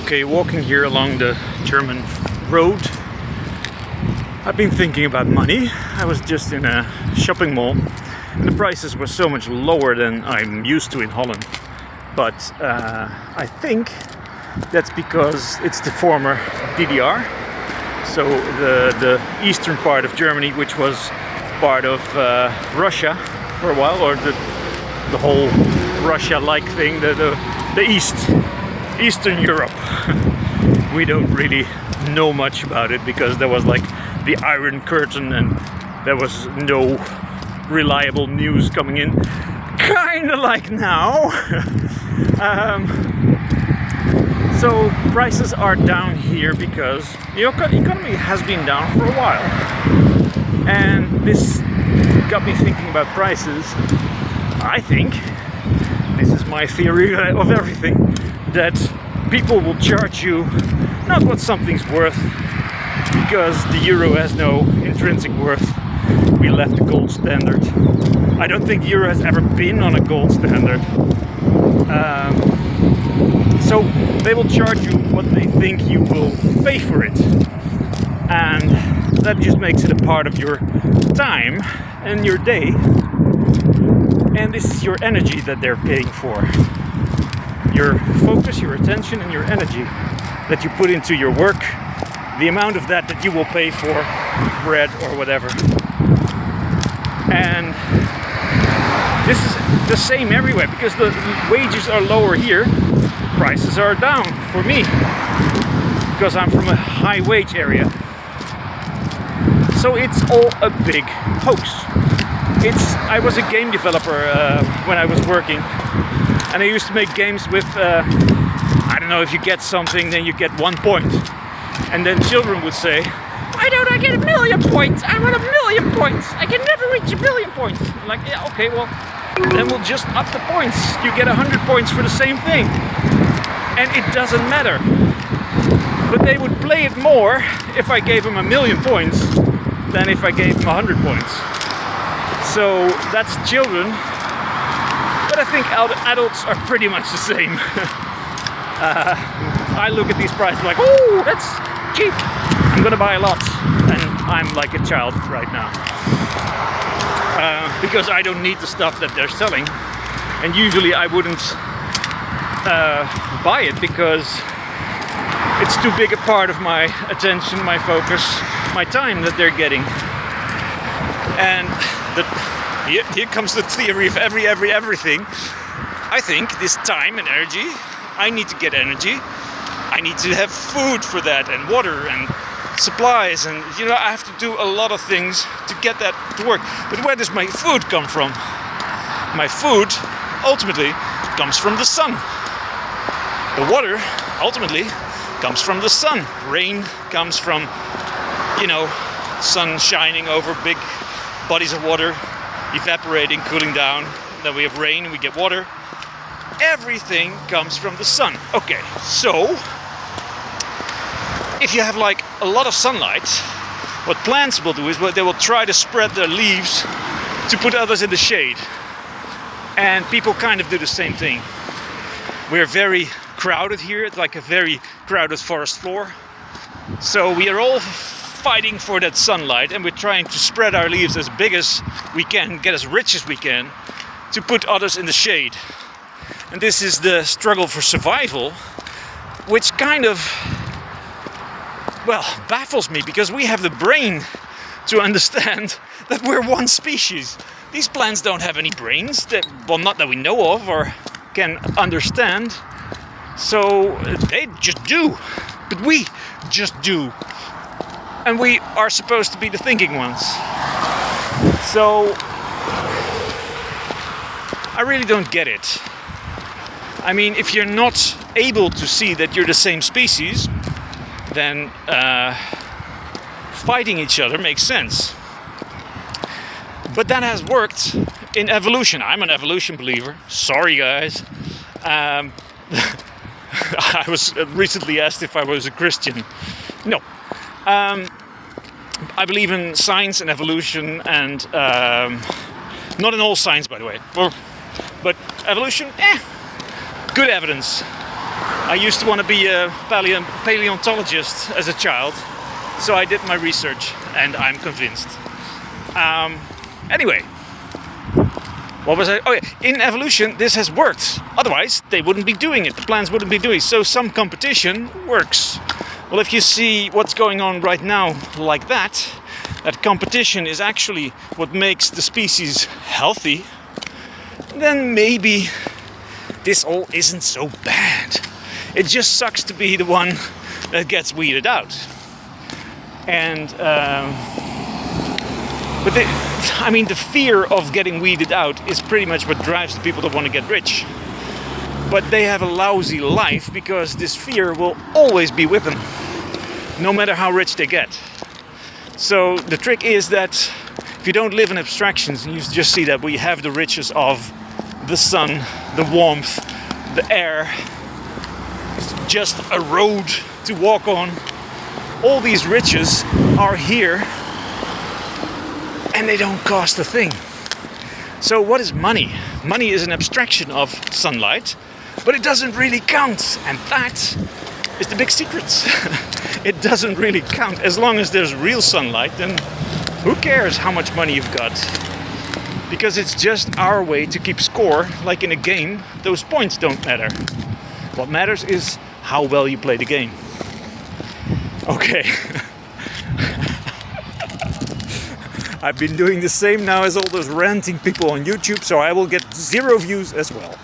Okay, walking here along the German road, I've been thinking about money. I was just in a shopping mall and the prices were so much lower than I'm used to in Holland. But I think that's because it's the former DDR. So the eastern part of Germany, which was part of Russia for a while, or the whole Russia-like thing, the Eastern Europe. We don't really know much about it because there was like the Iron Curtain and there was no reliable news coming in. Kinda like now. So prices are down here because the economy has been down for a while. And this got me thinking about prices. I think, this is my theory of everything, that people will charge you not what something's worth, because the euro has no intrinsic worth. We left the gold standard. I don't think the euro has ever been on a gold standard. So they will charge you what they think you will pay for it. And that just makes it a part of your time and your day. And this is your energy that they're paying for. Your focus, your attention, and your energy that you put into your work, the amount of that you will pay for bread or whatever. And this is the same everywhere because the wages are lower here, prices are down for me because I'm from a high wage area. So it's all a big hoax. I was a game developer when I was working, and I used to make games with, I don't know, if you get something then you get 1 point. And then children would say, why don't I get 1 million points? I want 1 million points. I can never reach 1 million points. I'm like, yeah, okay, well, then we'll just up the points. You get 100 points for the same thing. And it doesn't matter. But they would play it more if I gave them 1 million points than if I gave them 100 points. So that's children. But I think adults are pretty much the same. I look at these prices like, oh, that's cheap. I'm gonna buy a lot. And I'm like a child right now. Because I don't need the stuff that they're selling. And usually I wouldn't buy it because it's too big a part of my attention, my focus, my time that they're getting. And here comes the theory of everything. I think this time and energy, I need to get energy. I need to have food for that and water and supplies, and I have to do a lot of things to get that to work. But where does my food come from? My food ultimately comes from the sun. The water ultimately comes from the sun. Rain comes from, sun shining over big bodies of water, evaporating, cooling down. Then we have rain and we get water. Everything comes from the sun. Okay, so if you have like a lot of sunlight, what plants will do is they will try to spread their leaves to put others in the shade. And people kind of do the same thing. We're very crowded here. It's like a very crowded forest floor. So we are all fighting for that sunlight, and we're trying to spread our leaves as big as we can, get as rich as we can, to put others in the shade. And this is the struggle for survival, which kind of, baffles me, because we have the brain to understand that we're one species. These plants don't have any brains, not that we know of or can understand. So they just do, but we just do. And we are supposed to be the thinking ones. So I really don't get it. I mean, if you're not able to see that you're the same species, then fighting each other makes sense. But that has worked in evolution. I'm an evolution believer. Sorry, guys. I was recently asked if I was a Christian. No. I believe in science and evolution, and not in all science, by the way. But evolution, good evidence. I used to want to be a paleontologist as a child, so I did my research and I'm convinced. Anyway, what was I? Oh yeah, in evolution this has worked. Otherwise they wouldn't be doing it. The plants wouldn't be doing it. So some competition works. Well, if you see what's going on right now like that competition is actually what makes the species healthy, then maybe this all isn't so bad. It just sucks to be the one that gets weeded out. And but the fear of getting weeded out is pretty much what drives the people that want to get rich. But they have a lousy life because this fear will always be with them, no matter how rich they get. So the trick is that if you don't live in abstractions, you just see that we have the riches of the sun, the warmth, the air, just a road to walk on. All these riches are here and they don't cost a thing. So what is money? Money is an abstraction of sunlight, but it doesn't really count. And that is the big secret. It doesn't really count. As long as there's real sunlight, then who cares how much money you've got? Because it's just our way to keep score. Like in a game, those points don't matter. What matters is how well you play the game. Okay. I've been doing the same now as all those ranting people on YouTube, so I will get 0 views as well.